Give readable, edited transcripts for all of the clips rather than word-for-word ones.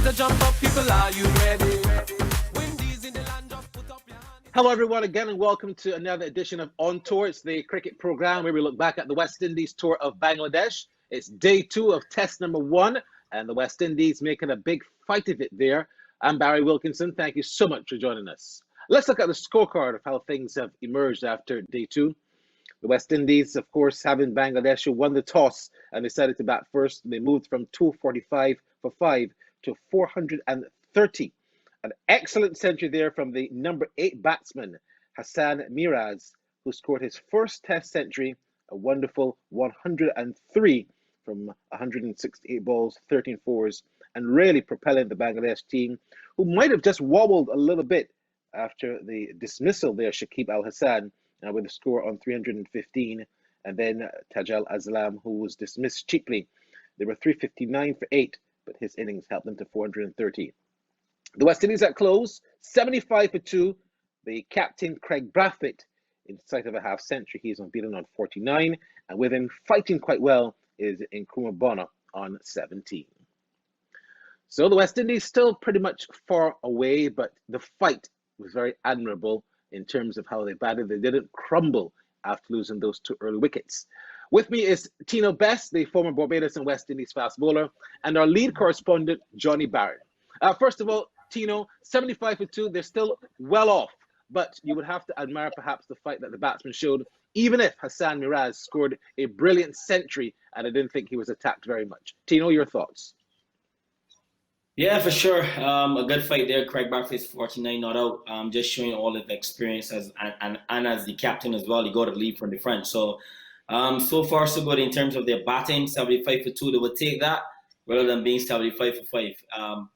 to jump up, people, are you ready? Windies in the land, just put up your hand. Hello, everyone, again, and welcome to another edition of On Tour. It's the cricket program where we look back at the West Indies tour of Bangladesh. It's day 2 of test number 1, and the West Indies making a big fight of it there. I'm Barry Wilkinson. Thank you so much for joining us. Let's look at the scorecard of how things have emerged after day 2. The West Indies, of course, having Bangladesh, who won the toss and decided to bat first. They moved from 245 for 5 to 430. An excellent century there from the number 8 batsman, Hasan Miraz, who scored his first test century, a wonderful 103 from 168 balls, 13 fours, and really propelling the Bangladesh team, who might have just wobbled a little bit after the dismissal there, Shakib al-Hassan, with a score on 315, and then Tajal Aslam, who was dismissed cheaply. They were 359 for 8, but his innings helped them to 430. The West Indies at close, 75 for 2. The captain, Craig Brathwaite, in sight of a half century. He is unbeaten on 49, and with him fighting quite well is Nkrumah Bonner on 17. So the West Indies still pretty much far away, but the fight was very admirable in terms of how they batted. They didn't crumble after losing those 2 early wickets. With me is Tino Best, the former Barbados and West Indies fast bowler, and our lead correspondent, Johnny Barrett. First of all, Tino, 75 for 2, they're still well off, but you would have to admire perhaps the fight that the batsman showed, even if Hasan Miraz scored a brilliant century, and I didn't think he was attacked very much. Tino, your thoughts? Yeah, for sure. A good fight there. Craig Brathwaite's 49 not out. Just showing all of the experience and as the captain as well. He got a lead from the front. So far so good in terms of their batting. 75 for 2, they would take that rather than being 75 for 5,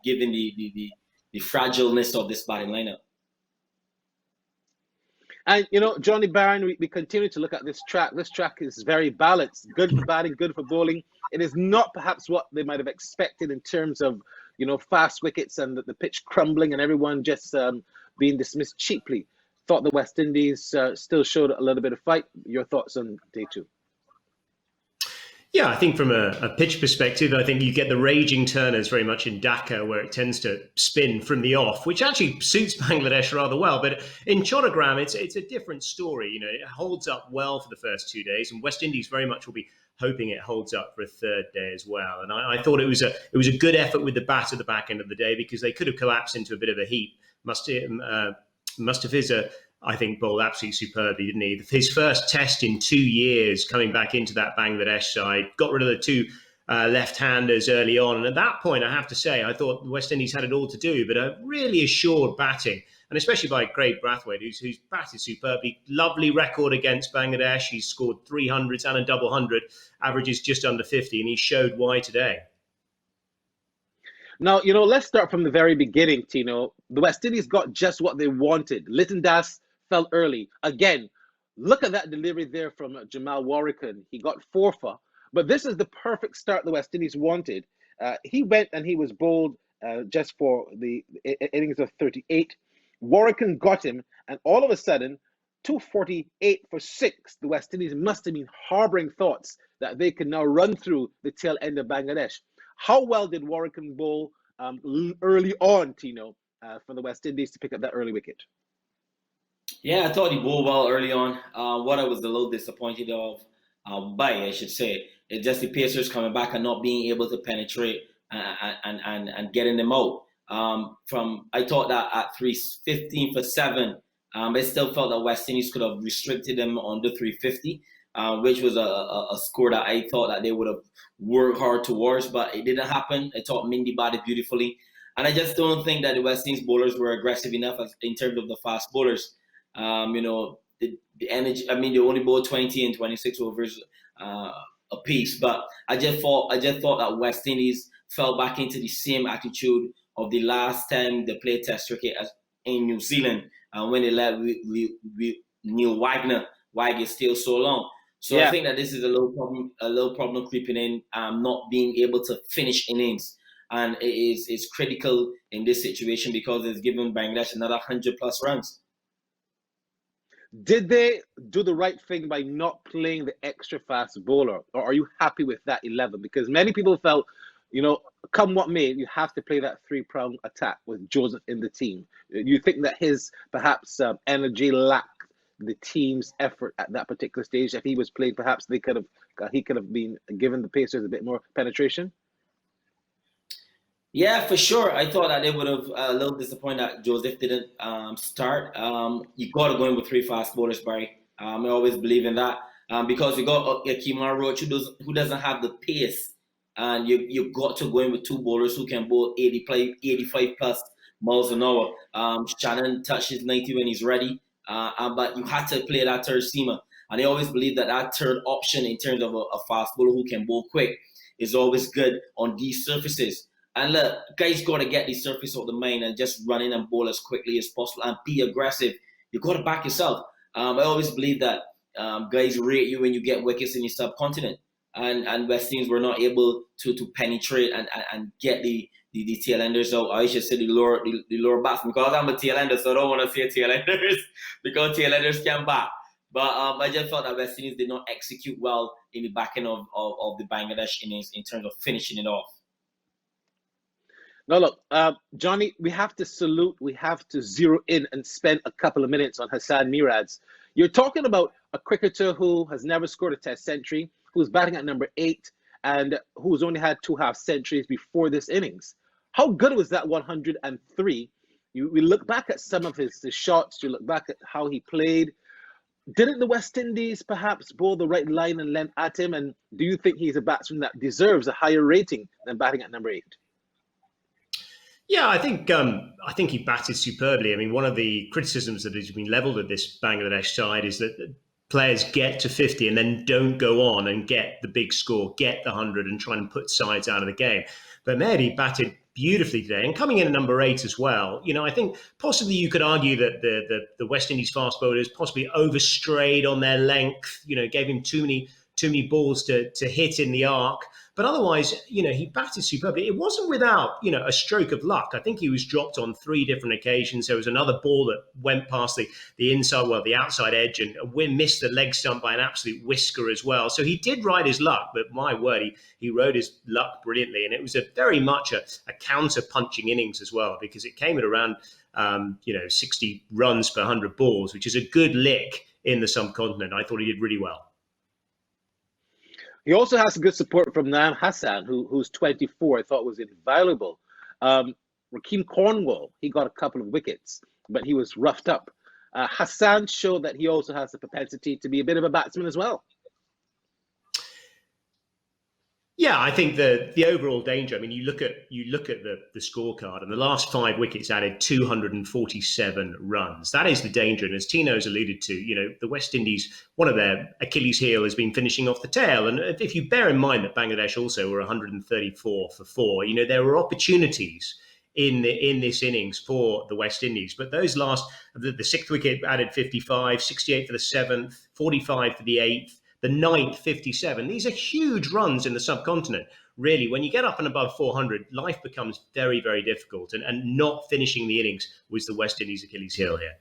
given the fragileness of this batting lineup. And, Johnny Barron, we continue to look at this track. This track is very balanced, good for batting, good for bowling. It is not perhaps what they might have expected in terms of, fast wickets and the pitch crumbling and everyone just being dismissed cheaply. Thought the West Indies still showed a little bit of fight. Your thoughts on day 2? Yeah, I think from a pitch perspective, I think you get the raging turners very much in Dhaka, where it tends to spin from the off, which actually suits Bangladesh rather well. But in Chottagram, it's a different story. It holds up well for the first 2 days, and West Indies very much will be hoping it holds up for a third day as well. And I thought it was a good effort with the bat at the back end of the day, because they could have collapsed into a bit of a heap. Mustafiza, I think, bowled absolutely superbly, didn't he? His first test in 2 years, coming back into that Bangladesh side, got rid of the 2 left-handers early on. And at that point, I have to say, I thought the West Indies had it all to do, but a really assured batting, and especially by Craig Brathwaite, who's batted superbly. Lovely record against Bangladesh. He's scored 300s and a double hundred, averages just under 50, and he showed why today. Now, let's start from the very beginning, Tino. The West Indies got just what they wanted. Litton Das fell early. Again, look at that delivery there from Jamal Warrican. He got 4 for, but this is the perfect start the West Indies wanted. He went and he was bowled just for the innings of 38. Warrican got him, and all of a sudden, 248 for 6. The West Indies must have been harboring thoughts that they can now run through the tail end of Bangladesh. How well did Warrican bowl early on, Tino, for the West Indies to pick up that early wicket? Yeah, I thought he bowled well early on. What I was a little disappointed by, I should say, is just the Pacers coming back and not being able to penetrate and getting them out. I thought that at 315 for 7, I still felt that West Indies could have restricted them under 350, which was a score that I thought that they would have worked hard towards, but it didn't happen. I thought Mehidy batted beautifully, and I just don't think that the West Indies bowlers were aggressive enough in terms of the fast bowlers. The energy. I mean, they only bowled 20 and 26 overs a piece, but I just thought that West Indies fell back into the same attitude of the last time they played Test cricket in New Zealand, when they let Neil Wagner stay so long. So yeah. I think that this is a little problem creeping in, not being able to finish innings, and it's critical in this situation because it's given Bangladesh another 100+ runs. Did they do the right thing by not playing the extra fast bowler, or are you happy with that 11? Because many people felt, come what may, you have to play that three-pronged attack with Joseph in the team. You think that his perhaps energy lacked the team's effort at that particular stage? If he was playing, perhaps he could have been given the Pacers a bit more penetration. Yeah, for sure. I thought that they would have a little disappointed that Joseph didn't start. You got to go in with three fast bowlers, Barry. I always believe in that because you got Akimar Roach who doesn't have the pace, and you got to go in with two bowlers who can bowl 85 plus miles an hour. Shannon touches 90 when he's ready, but you had to play that third seamer. And I always believe that third option in terms of a fast bowler who can bowl quick is always good on these surfaces. And look, guys got to get the surface of the main and just run in and bowl as quickly as possible and be aggressive. You got to back yourself. I always believe that guys rate you when you get wickets in your subcontinent. And West Indies were not able to penetrate and get the tail enders out. I should say the lower batsmen, because I'm a tail ender, so I don't want to say tail enders because tail enders can bat. But I just thought that West Indies did not execute well in the back end of the Bangladesh innings in terms of finishing it off. Now, look, Johnny, we have to zero in and spend a couple of minutes on Hasan Miraz. You're talking about a cricketer who has never scored a Test century, who's batting at number 8, and who's only had 2 half centuries before this innings. How good was that 103? We look back at some of his shots, you look back at how he played. Didn't the West Indies perhaps bowl the right line and length at him? And do you think he's a batsman that deserves a higher rating than batting at number 8? Yeah, I think he batted superbly. I mean, one of the criticisms that has been levelled at this Bangladesh side is that players get to 50 and then don't go on and get the big score, get the 100 and try and put sides out of the game. But Mehidy batted beautifully today and coming in at number 8 as well. You know, I think possibly you could argue that the West Indies fast bowlers possibly overstrayed on their length, you know, gave him too many balls to hit in the arc. But otherwise, you know, he batted superbly. It wasn't without, you know, a stroke of luck. I think he was dropped on 3 different occasions. There was another ball that went past the outside edge, and missed the leg stump by an absolute whisker as well. So he did ride his luck, but my word, he rode his luck brilliantly. And it was very much a counter-punching innings as well, because it came at around, 60 runs per 100 balls, which is a good lick in the subcontinent. I thought he did really well. He also has good support from Naim Hassan, who's 24. I thought was invaluable. Rakeem Cornwall, he got a couple of wickets, but he was roughed up. Hassan showed that he also has the propensity to be a bit of a batsman as well. Yeah, I think the overall danger. I mean, you look at the scorecard, and the last 5 wickets added 247 runs. That is the danger. And as Tino's alluded to, you know, the West Indies, one of their Achilles heel has been finishing off the tail. And if you bear in mind that Bangladesh also were 134 for 4, you know, there were opportunities in this innings for the West Indies. But those the 6th wicket added 55, 68 for the 7th, 45 for the 8th. The 9th, 57. These are huge runs in the subcontinent. Really, when you get up and above 400, life becomes very, very difficult. And not finishing the innings was the West Indies' Achilles heel here.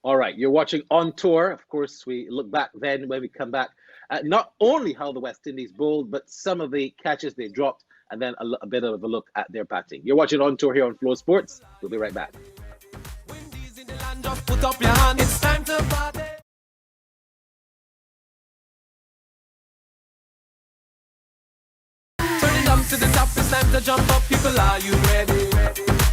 All right, you're watching On Tour. Of course, we look back then when we come back at not only how the West Indies bowled, but some of the catches they dropped, and then a bit of a look at their batting. You're watching On Tour here on FlowSports. We'll be right back. Windies in the land, just put up your hand. It's time to party. To the top, it's time to jump up. People, are you ready?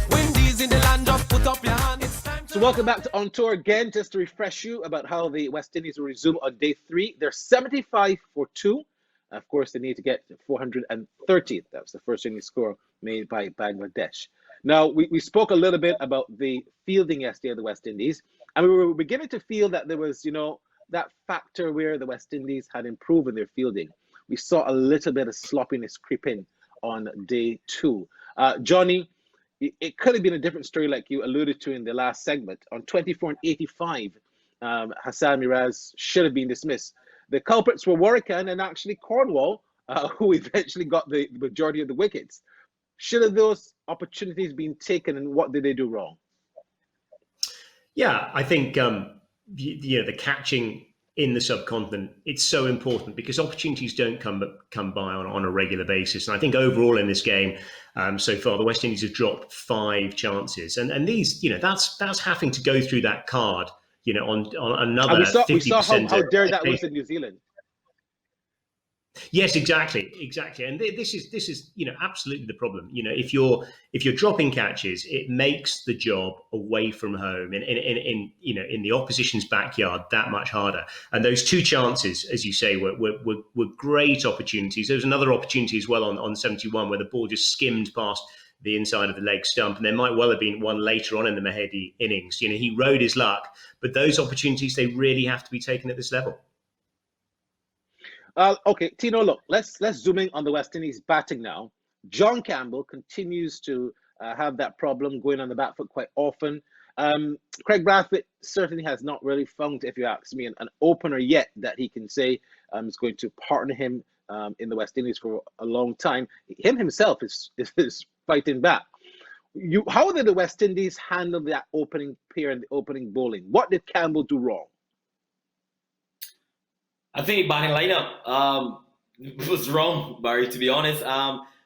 Windies in the land, just put up your hand. It's time to... So welcome back to On Tour again. Just to refresh you about how the West Indies will resume on day 3. They're 75 for 2. Of course, they need to get 430. That was the first inning score made by Bangladesh. Now, we spoke a little bit about the fielding yesterday of the West Indies, and we were beginning to feel that there was, you know, that factor where the West Indies had improved in their fielding. We saw a little bit of sloppiness creep in on day 2. Johnny, it could have been a different story like you alluded to in the last segment. On 24 and 85, Hasan Miraz should have been dismissed. The culprits were Warrican and actually Cornwall, who eventually got the majority of the wickets. Should have those opportunities been taken, and what did they do wrong? Yeah, I think the catching in the subcontinent, it's so important because opportunities don't come by on a regular basis. And I think overall in this game so far, the West Indies have dropped 5 chances, and these, that's having to go through that card, on another 50%. We saw how dare that was in New Zealand. Yes, exactly, and this is absolutely the problem. If you're dropping catches, it makes the job away from home in the opposition's backyard that much harder. And those 2 chances, as you say, were great opportunities. There was another opportunity as well on 71 where the ball just skimmed past the inside of the leg stump, and there might well have been one later on in the Mehidy innings. He rode his luck, but those opportunities, they really have to be taken at this level. Okay, Tino, look, let's zoom in on the West Indies batting now. John Campbell continues to have that problem, going on the back foot quite often. Craig Brathwaite certainly has not really found, if you ask me, an opener yet that he can say is going to partner him in the West Indies for a long time. Him himself is fighting back. How did the West Indies handle that opening pair and the opening bowling? What did Campbell do wrong? I think batting lineup was wrong, Barry, to be honest.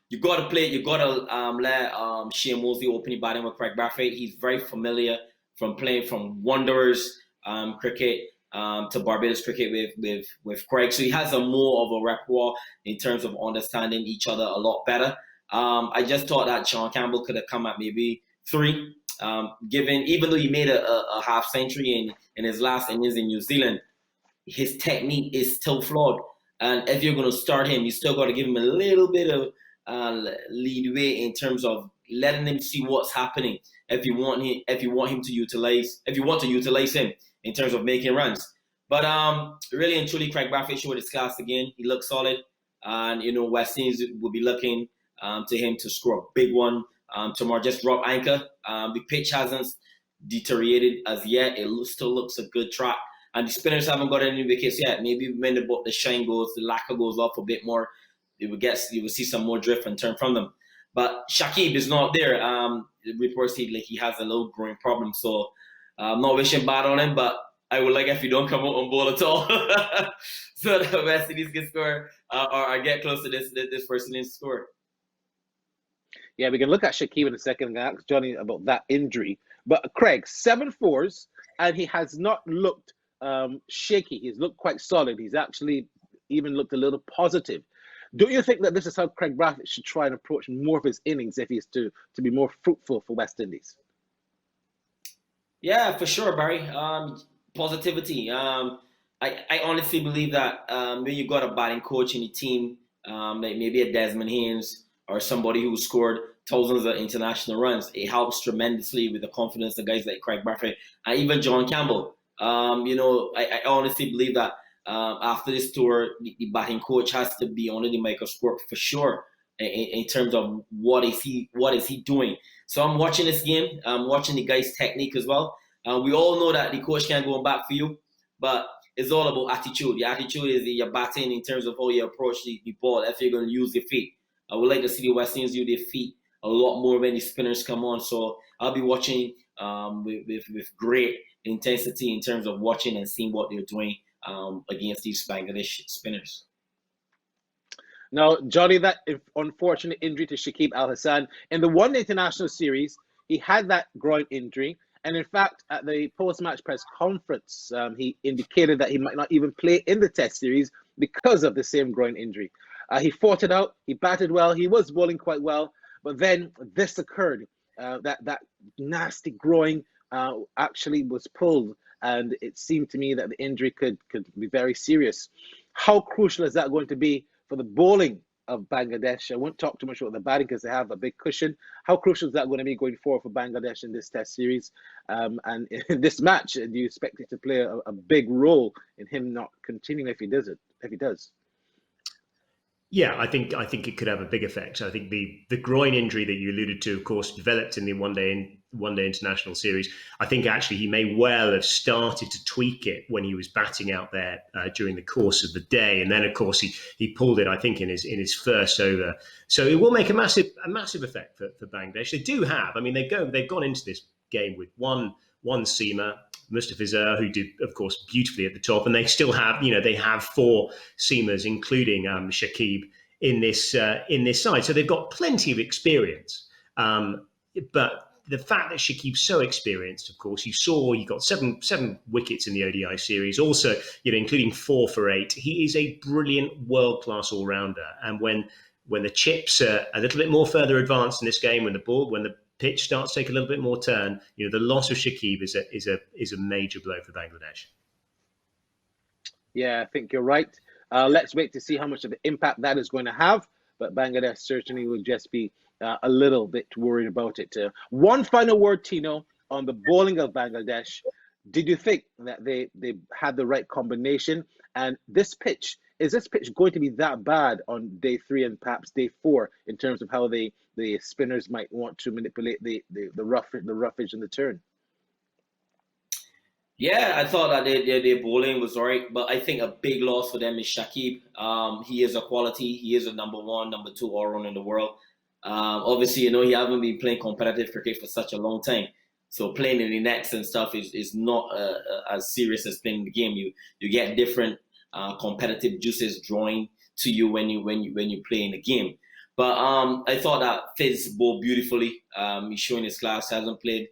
You got to let Shane Mosley open batting with Craig Brathwaite. He's very familiar from playing from Wanderers cricket to Barbados cricket with Craig. So he has more of a repertoire in terms of understanding each other a lot better. I just thought that John Campbell could have come at maybe 3, even though he made a half century in his last innings in New Zealand. His technique is still flawed, and if you're going to start him, you still got to give him a little bit of leadway in terms of letting him see what's happening. If you want to utilize him in terms of making runs, but really and truly, Craig Brathwaite showed his class again. He looks solid, and West Indies will be looking to him to score a big one tomorrow. Just drop anchor. The pitch hasn't deteriorated as yet. It still looks a good track. And the spinners haven't got any wickets yet. Maybe when the shine goes, the lacquer goes off a bit more, you will see some more drift and turn from them. But Shakib is not there. Reports he has a little growing problem. So I'm not wishing bad on him, but I would like if you don't come out on bowl at all. So the West Indies can score or get close to this first innings score. Yeah, we can look at Shakib in a second and ask Johnny about that injury. But Craig, 7 fours, and he has not looked shaky. He's looked quite solid. He's actually even looked a little positive. Don't you think that this is how Craig Brathwaite should try and approach more of his innings if he's to be more fruitful for West Indies? Yeah, for sure, Barry. Positivity. I honestly believe that when you got a batting coach in the team, like maybe a Desmond Haynes or somebody who scored thousands of international runs, it helps tremendously with the confidence of guys like Craig Brathwaite and even John Campbell. I honestly believe that after this tour, the batting coach has to be under the microscope for sure in terms of what is he doing. So I'm watching this game. I'm watching the guy's technique as well. We all know that the coach can't go back for you, but it's all about attitude. The attitude is your batting in terms of how you approach the ball. If you're going to use your feet, I would like to see the West Indies use their feet a lot more when the spinners come on. So I'll be watching with great intensity in terms of watching and seeing what they're doing against these Bangladesh spinners. Now, Johnny, that unfortunate injury to Shakib Al Hasan in the one international series, he had that groin injury. And in fact, at the post-match press conference, he indicated that he might not even play in the Test series because of the same groin injury. He fought it out. He batted well. He was bowling quite well. But then this occurred. That nasty groin actually was pulled. And it seemed to me that the injury could be very serious. How crucial is that going to be for the bowling of Bangladesh? I won't talk too much about the batting because they have a big cushion. How crucial is that going to be going forward for Bangladesh in this Test series? And in this match, do you expect it to play a big role in him not continuing if he does? Yeah, I think it could have a big effect. I think the groin injury that you alluded to, of course, developed in the one day international series. I think actually he may well have started to tweak it when he was batting out there during the course of the day, and then of course he pulled it, I think, in his first over. So it will make a massive effect for Bangladesh. They do have. I mean, they've gone into this game with one seamer. Mustafizer, who did, of course, beautifully at the top. And they still have, they have 4 seamers, including Shakib, in this side. So they've got plenty of experience. But the fact that Shakib's so experienced, of course, you got seven wickets in the ODI series, also, including 4 for 8. He is a brilliant world-class all-rounder. And when the chips are a little bit more further advanced in this game, when the pitch starts to take a little bit more turn, the loss of Shakib is a major blow for Bangladesh. Yeah, I think you're right. Let's wait to see how much of an impact that is going to have. But Bangladesh certainly will just be a little bit worried about it. One final word, Tino, on the bowling of Bangladesh. Did you think that they had the right combination? And is this pitch going to be that bad on day 3 and perhaps day 4 in terms of how the spinners might want to manipulate the roughage and the turn? Yeah, I thought that their bowling was all right, but I think a big loss for them is Shakib. He is a quality. He is a number 1, number 2 all-rounder in the world. Obviously, he hasn't been playing competitive cricket for such a long time. So playing in the nets and stuff is not as serious as playing the game. You get different competitive juices drawing to you when you play in the game. But I thought that Fizz bowled beautifully. He's showing his class. Hasn't played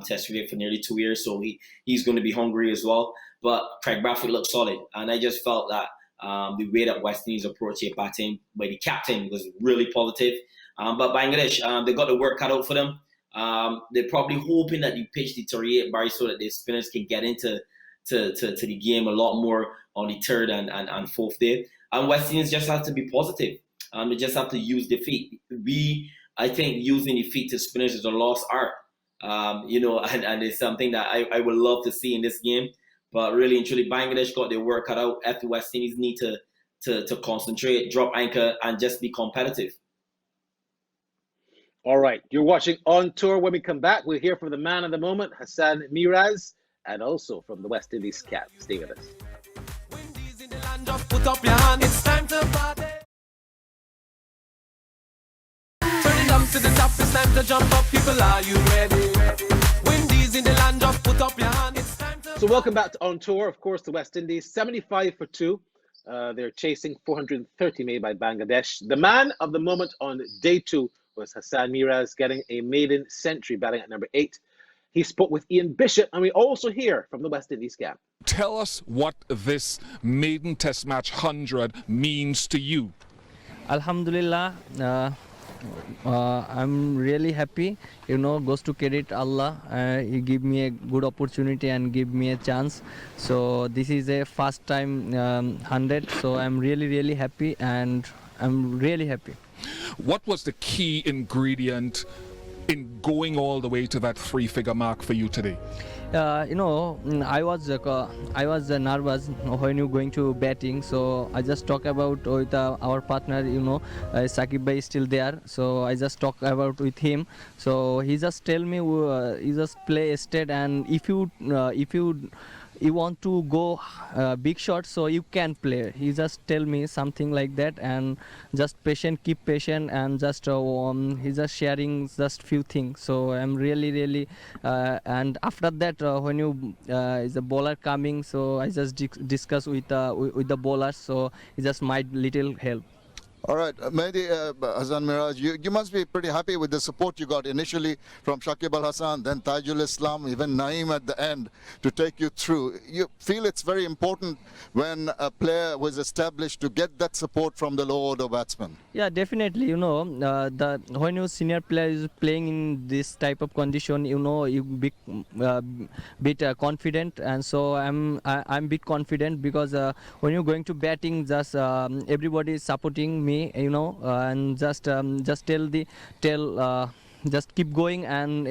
Test cricket for nearly 2 years, so he's going to be hungry as well. But Craig Bradford looked solid, and I just felt that the way that West Indies approached their batting by the captain was really positive. But Bangladesh, they got the work cut out for them. They're probably hoping that the pitch deteriorate, Barry, so that the spinners can get into the game a lot more on the 3rd and 4th day. And West Indies just have to be positive. They just have to use the feet. I think using the feet to spinners is a lost art. And it's something that I would love to see in this game. But really and truly, Bangladesh got their work cut out. After West Indies need to concentrate, drop anchor, and just be competitive. All right, you're watching On Tour. When we come back, we'll hear from the man of the moment, Hasan Miraz, and also from the West Indies cap. Stay with us. Windies in the land, just put up your hand. It's time to party. Turn it up to the top. It's time to jump up. People, are you ready? Windies in the land, just put up your hand. It's time to. So welcome back to On Tour. Of course, the West Indies 75 for 2. They're chasing 430 made by Bangladesh. The man of the moment on day 2 was Hasan Miraz, getting a maiden century, batting at number 8. He spoke with Ian Bishop, and we also hear from the West Indies camp. Tell us what this maiden test match 100 means to you. Alhamdulillah, I'm really happy. Goes to credit Allah. He give me a good opportunity and give me a chance. So this is a first time 100. So I'm really happy, and I'm really happy. What was the key ingredient in going all the way to that 3-figure mark for you today? I was nervous when you going to batting, so I just talk about with our partner. Shakib bhai is still there, so I just talk about with him. So he just tell me, you just play straight, and if you want to go big shot, so you can play. He just tell me something like that, and just keep patient, and just he's just sharing just few things. So I'm really and after that when is the bowler coming, so I just discuss with the bowlers, so he just might little help. All right, Mehidy, Hasan Miraz, you must be pretty happy with the support you got initially from Shakib Al Hasan, then Tajul Islam, even Naeem at the end to take you through. You feel it's very important when a player was established to get that support from the low order batsman? Yeah, definitely. When your senior player is playing in this type of condition, you be bit confident, and so I'm bit confident because when you're going to batting, just everybody is supporting me. And just just keep going, and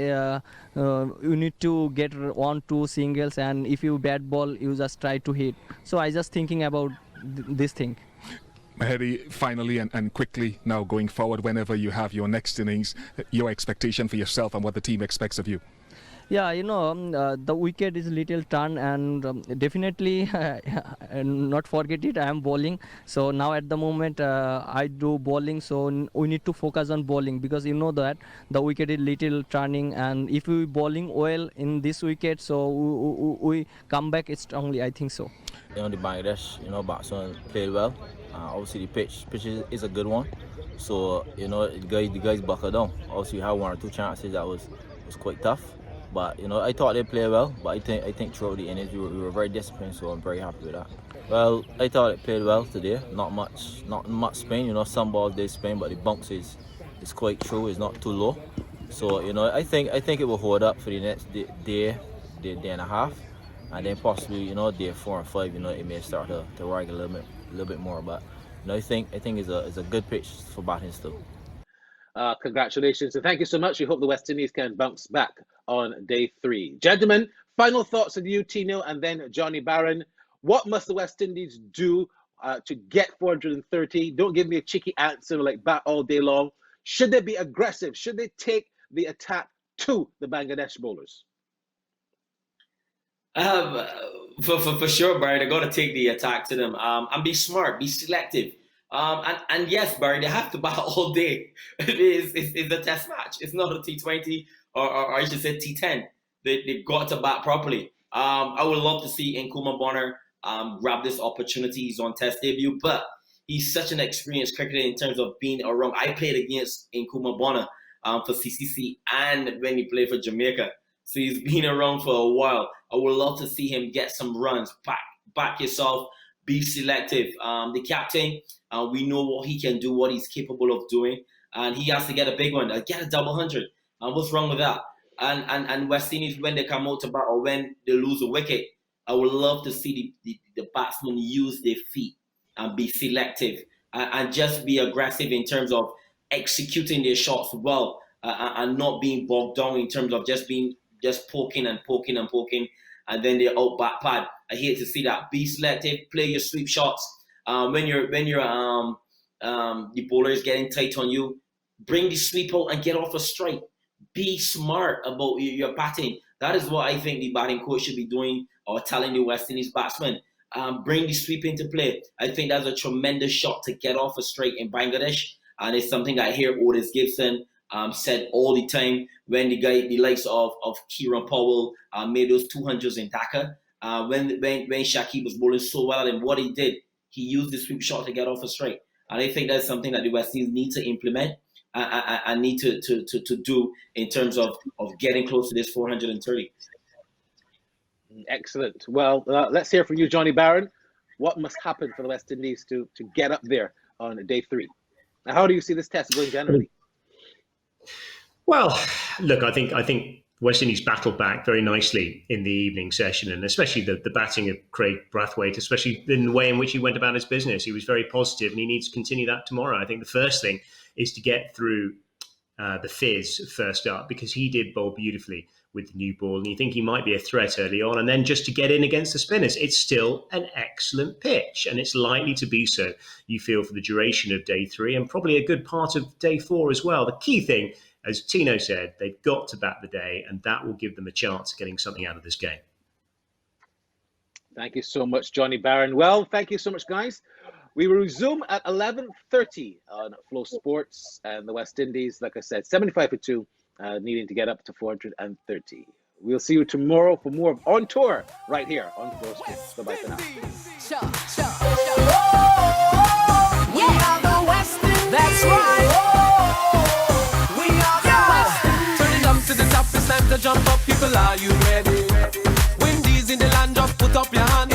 you need to get 1-2 singles, and if you bat ball, you just try to hit. So I just thinking about this thing. Mehidy, finally and quickly now going forward, whenever you have your next innings, your expectation for yourself and what the team expects of you. Yeah, the wicket is little turn, and definitely and not forget it. I am bowling, so now at the moment I do bowling. So we need to focus on bowling, because you know that the wicket is little turning, and if we bowling well in this wicket, so we come back strongly. I think so. The Bangladesh, batsman played well. Obviously, the pitch is a good one. So the guys buckled down. Obviously, we had one or two chances that was quite tough. But I thought they played well. But I think throughout the innings we were very disciplined. So I'm very happy with that. Well, I thought it played well today. Not much spin. Some balls they spin, but the bounce is quite true. It's not too low. So I think it will hold up for the next day and a half. And then possibly, day 4 and 5, it may start to rise a little bit more. But I think it's a good pitch for batting still. Congratulations and thank you so much. We hope the West Indies can bounce back on day 3. Gentlemen, final thoughts of you, Tino, and then Johnny Barron. What must the West Indies do to get 430? Don't give me a cheeky answer like bat all day long. Should they be aggressive? Should they take the attack to the Bangladesh bowlers? For sure, Barry, they got to take the attack to them and be smart, be selective. And yes, Barry, they have to bat all day. It's a test match. It's not a T20 or I should say T10. They've got to bat properly. I would love to see Nkrumah Bonner grab this opportunity. He's on test debut, but he's such an experienced cricketer in terms of being around. I played against Nkrumah Bonner for CCC and when he played for Jamaica. So he's been around for a while. I would love to see him get some runs. Back yourself. Be selective. The captain, we know what he can do, what he's capable of doing. And he has to get a big one. Get a double 100. What's wrong with that? And West Indies, when they come out to bat or when they lose a wicket, I would love to see the batsmen use their feet and be selective and just be aggressive in terms of executing their shots well and not being bogged down in terms of just poking and poking and poking, and then they're out back pad. I hate to see that. Be selective, play your sweep shots. When the bowler is getting tight on you, bring the sweep out and get off a strike. Be smart about your batting. That is what I think the batting coach should be doing or telling the West Indies batsmen. Bring the sweep into play. I think that's a tremendous shot to get off a strike in Bangladesh, and it's something that I hear Otis Gibson said all the time when the likes of Kieran Powell made those 200s in Dhaka. When Shakib was bowling so well at him, what he did, he used the sweep shot to get off a strike. And I think that's something that the West Indies need to implement and need to do in terms of getting close to this 430. Excellent. Well, let's hear from you, Johnny Barron. What must happen for the West Indies to get up there on day 3? Now, how do you see this test going generally? Well, look, I think West Indies battled back very nicely in the evening session, and especially the batting of Craig Brathwaite, especially in the way in which he went about his business. He was very positive, and he needs to continue that tomorrow. I think the first thing is to get through the Fizz first up, because he did bowl beautifully with the new ball, and you think he might be a threat early on, and then just to get in against the spinners. It's still an excellent pitch, and it's likely to be so, you feel, for the duration of day 3 and probably a good part of day 4 as well. The key thing, as Tino said, they've got to bat the day, and that will give them a chance of getting something out of this game. Thank you so much, Johnny Barron. Well, thank you so much, guys. We will resume at 11:30 on FlowSports, and the West Indies, like I said, 75 for 2, needing to get up to 430. We'll see you tomorrow for more of On Tour right here on FlowSports. Bye-bye for now. We are the West Indies. That's right. We are the West Indies. Turn it up to the top. It's time to jump up. People, are you ready? Windies in the land. Just put up your hand.